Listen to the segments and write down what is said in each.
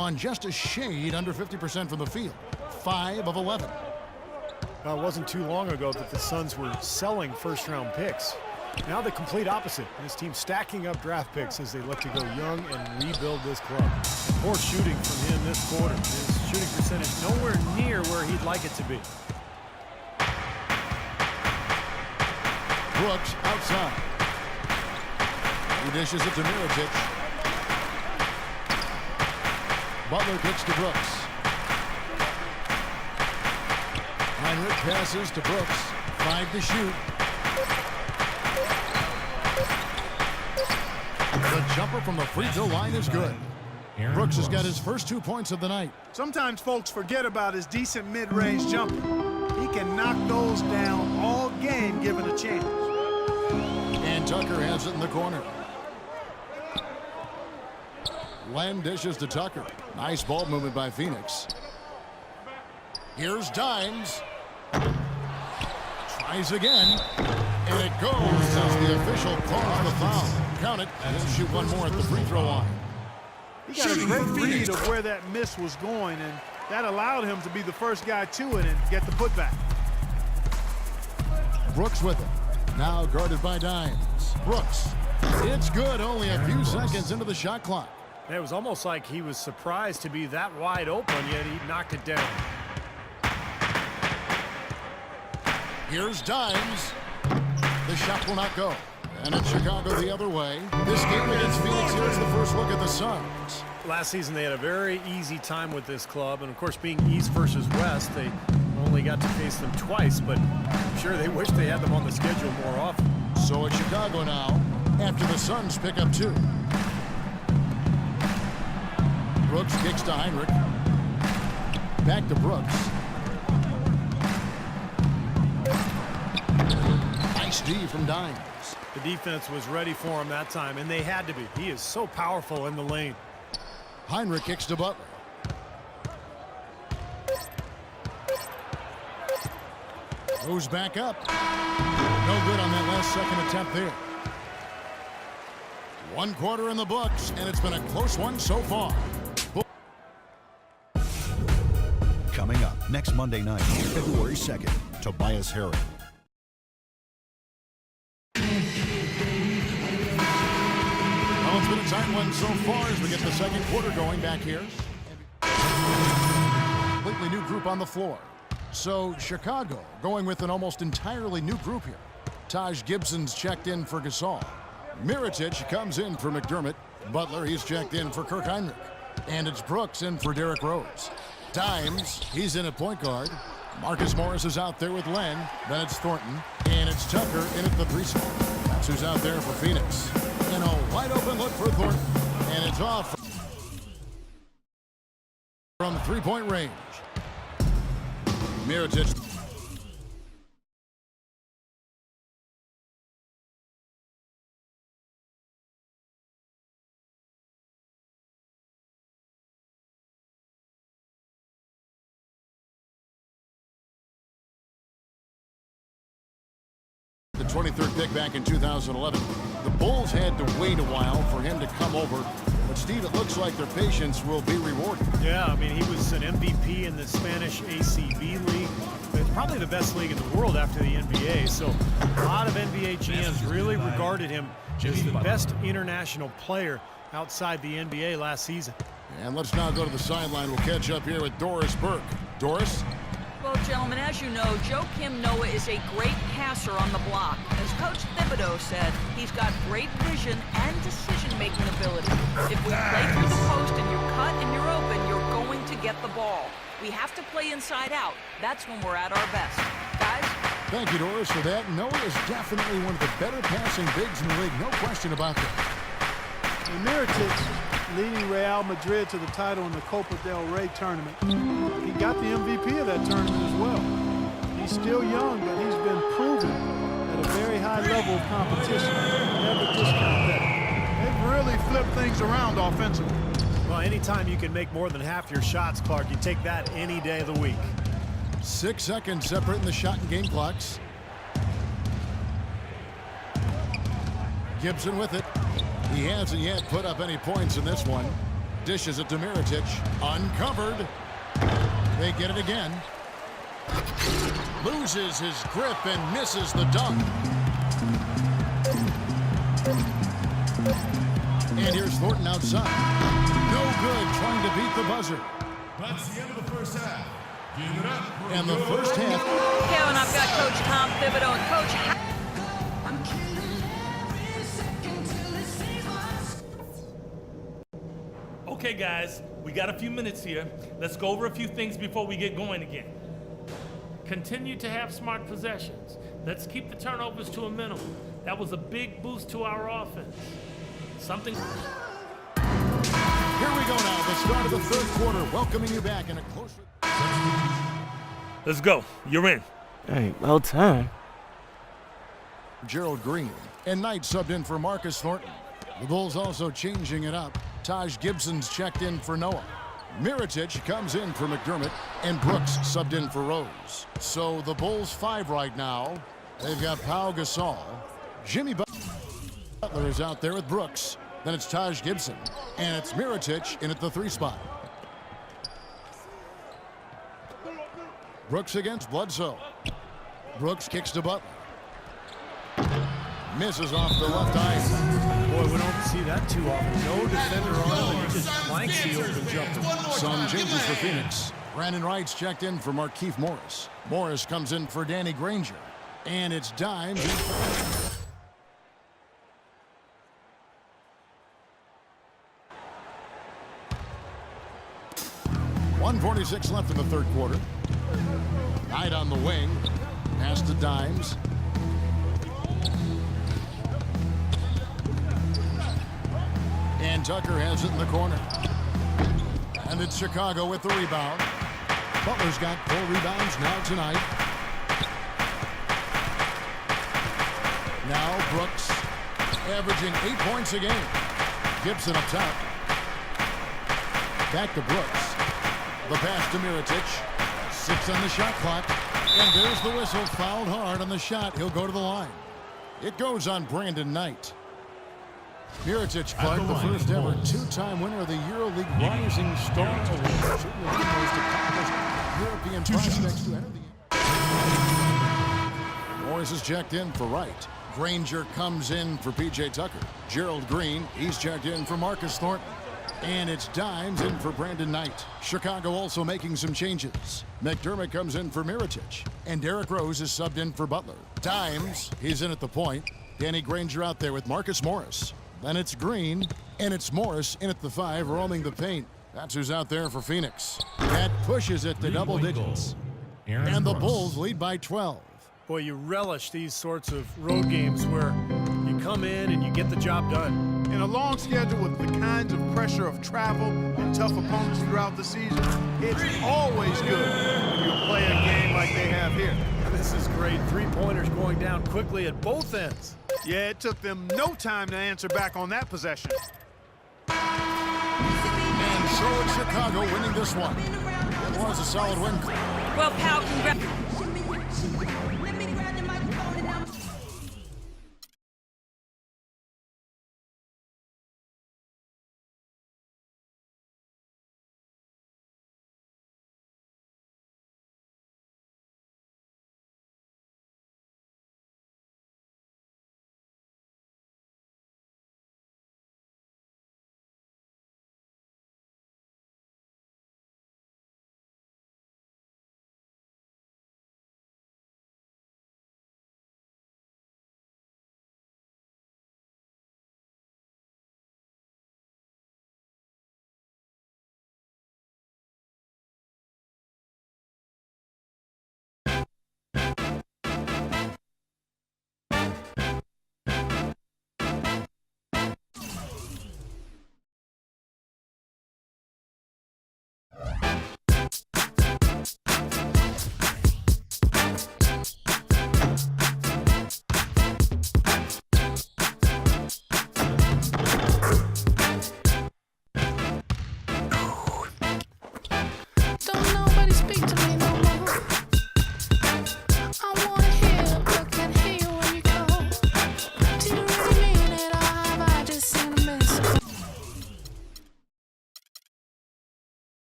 on just a shade under 50% from the field. 5 of 11. Well, it wasn't too long ago that the Suns were selling first-round picks. Now the complete opposite. This team stacking up draft picks as they look to go young and rebuild this club. Poor shooting from him this quarter. His shooting percentage nowhere near where he'd like it to be. Brooks outside. He dishes it to Mirotic. Butler kicks to Brooks. Hinrich passes to Brooks. 5 to shoot. The jumper from the free throw line is good. Brooks has got his first 2 points of the night. Sometimes folks forget about his decent mid-range jumper. He can knock those down all game given a chance. And Tucker has it in the corner. Len dishes to Tucker. Nice ball movement by Phoenix. Here's Dimes. Tries again. And it goes as the official calls the foul. Count it. And he'll shoot one more at the free throw line. He got a great read of where that miss was going, and that allowed him to be the first guy to it and get the putback. Brooks with it. Now guarded by Dimes. Brooks. It's good. Only a few seconds into the shot clock. It was almost like he was surprised to be that wide open, yet he knocked it down. Here's Dimes. The shot will not go. And it's Chicago the other way. This game against Phoenix here is the first look at the Suns. Last season they had a very easy time with this club, and of course being East versus West, they only got to face them twice, but I'm sure they wish they had them on the schedule more often. So it's Chicago now after the Suns pick up 2. Brooks kicks to Hinrich. Back to Brooks. Nice D from Dimes. The defense was ready for him that time, and they had to be. He is so powerful in the lane. Hinrich kicks to Butler. Goes back up. No good on that last second attempt there. 1 quarter in the books, and it's been a close one so far. Coming up next Monday night, February 2nd, Tobias Harris. Well, it's been a tight one so far as we get the second quarter going back here. Completely new group on the floor. So Chicago going with an almost entirely new group here. Taj Gibson's checked in for Gasol. Mirotic comes in for McDermott. Butler, he's checked in for Kirk Hinrich. And it's Brooks in for Derrick Rose. Dimes, he's in at point guard. Marcus Morris is out there with Len. Then it's Thornton. And it's Tucker in at the 3 spot. That's who's out there for Phoenix. And a wide open look for Thornton. And it's off from 3-point range. Mirotic. The 23rd pick back in 2011. The Bulls had to wait a while for him to come over. But, Steve, it looks like their patience will be rewarded. Yeah, I mean, he was an MVP in the Spanish ACB league. It's probably the best league in the world after the NBA. So a lot of NBA GMs really regarded him as the best international player outside the NBA last season. And let's now go to the sideline. We'll catch up here with Doris Burke. Doris? Well, gentlemen, as you know, Joakim Noah is a great passer on the block. As Coach Thibodeau said, he's got great vision and decision-making ability. If we play through the post and you're cut and you're open, you're going to get the ball. We have to play inside out. That's when we're at our best. Guys? Thank you, Doris, for that. Noah is definitely one of the better passing bigs in the league. No question about that. And Mirotic leading Real Madrid to the title in the Copa del Rey tournament. He got the MVP of that tournament as well. He's still young, but he's been proven at a very high level of competition. Never discount that. They've really flipped things around offensively. Well, anytime you can make more than half your shots, Clark, you take that any day of the week. 6 seconds separating the shot and game clocks. Gibson with it. He hasn't yet put up any points in this one. Dishes it to Mirotic. Uncovered. They get it again. Loses his grip and misses the dunk. And here's Thornton outside. No good, trying to beat the buzzer. That's the end of the first half. Give it up. And the first half. Kevin, I've got Coach Tom Thibodeau and Coach. Okay, guys, we got a few minutes here. Let's go over a few things before we get going again. Continue to have smart possessions. Let's keep the turnovers to a minimum. That was a big boost to our offense. Something. Here we go now, the start of the third quarter, welcoming you back in a closer. Let's go. You're in. Hey, well time. Gerald Green and Knight subbed in for Marcus Thornton. The Bulls also changing it up. Taj Gibson's checked in for Noah. Mirotic comes in for McDermott, and Brooks subbed in for Rose. So the Bulls 5 right now. They've got Pau Gasol. Jimmy Butler is out there with Brooks. Then it's Taj Gibson, and it's Mirotic in at the 3 spot. Brooks against Bledsoe. Brooks kicks to Butler. Misses off the left eye. Boy, we don't see that too often. No defender on him, and he just flanks the open jumper. Some changes for Phoenix. Brandon Wright's checked in for Markieff Morris. Morris comes in for Danny Granger. And it's Dimes. 1:46 left in the third quarter. Knight on the wing. Pass to Dimes. And Tucker has it in the corner. And it's Chicago with the rebound. Butler's got 4 rebounds now tonight. Now Brooks averaging 8 points a game. Gibson up top. Back to Brooks. The pass to Mirotic. 6 on the shot clock. And there's the whistle. Fouled hard on the shot. He'll go to the line. It goes on Brandon Knight. Mirotic, Clark, the first ever 2-time winner of the EuroLeague Rising Star Award. Certainly one of the most accomplished European prospects to enter the game. Morris is checked in for Wright. Granger comes in for P.J. Tucker. Gerald Green, he's checked in for Marcus Thornton. And it's Dimes in for Brandon Knight. Chicago also making some changes. McDermott comes in for Mirotic. And Derrick Rose is subbed in for Butler. Dimes, he's in at the point. Danny Granger out there with Marcus Morris. Then it's Green, and it's Morris in at the 5, roaming the paint. That's who's out there for Phoenix. That pushes it to double digits. And the Bulls lead by 12. Boy, you relish these sorts of road games where you come in and you get the job done. In a long schedule with the kinds of pressure of travel and tough opponents throughout the season, it's always good when you play a game like they have here. This is great. 3-pointers going down quickly at both ends. Yeah, it took them no time to answer back on that possession. And so it's Chicago winning this one. It was a solid win. Well, Pal, congrats.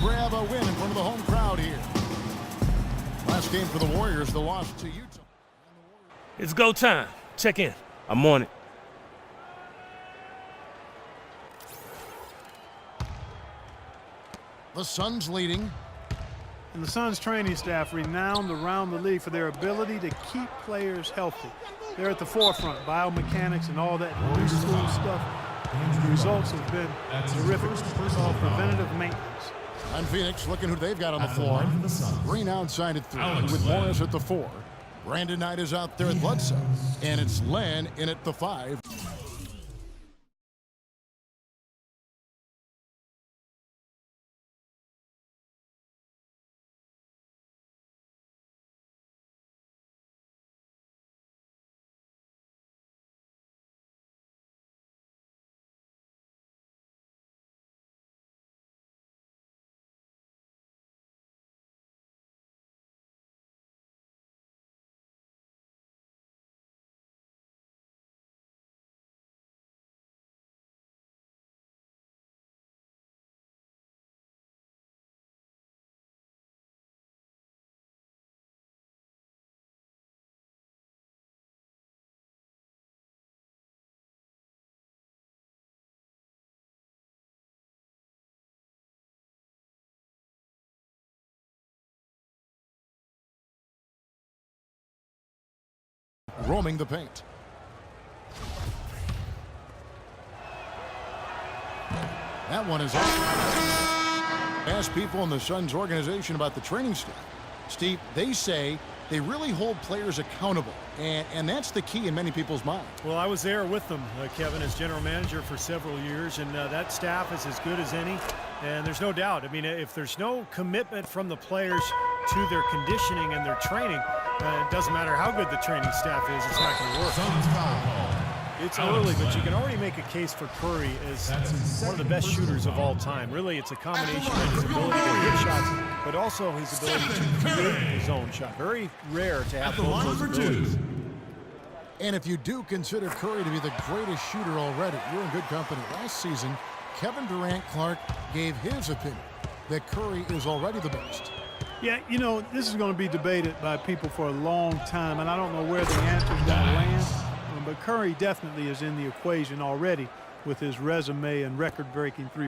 grab a win in front of the home crowd here. Last game for the Warriors, the loss to Utah. It's go time. Check in. I'm on it. The Suns leading. And the Suns training staff renowned around the league for their ability to keep players healthy. They're at the forefront, biomechanics and all that new school stuff. The results have been terrific. It's all preventative maintenance. And Phoenix looking who they've got on the floor. Green outside at 3 with Morris at the 4. Brandon Knight is out there at Bledsoe. And it's Len in at the 5. Roaming the paint. That one is off. Ask people in the Suns organization about the training staff. Steve, they say they really hold players accountable, and that's the key in many people's minds. Well, I was there with them, Kevin, as general manager for several years, and that staff is as good as any, and there's no doubt. I mean, if there's no commitment from the players to their conditioning and their training, it doesn't matter how good the training staff is, it's not going to work. Suns foul call. It's early, but you can already make a case for Curry as one of the best shooters of all time. Really, it's a combination of his ability to hit shots, but also his ability to create his own shot. Very rare to have both those abilities. And if you do consider Curry to be the greatest shooter already, you're in good company. Last season, Kevin Durant Clark gave his opinion that Curry is already the best. Yeah, you know, this is going to be debated by people for a long time, and I don't know where the answer is going to land. But Curry definitely is in the equation already with his resume and record-breaking 3.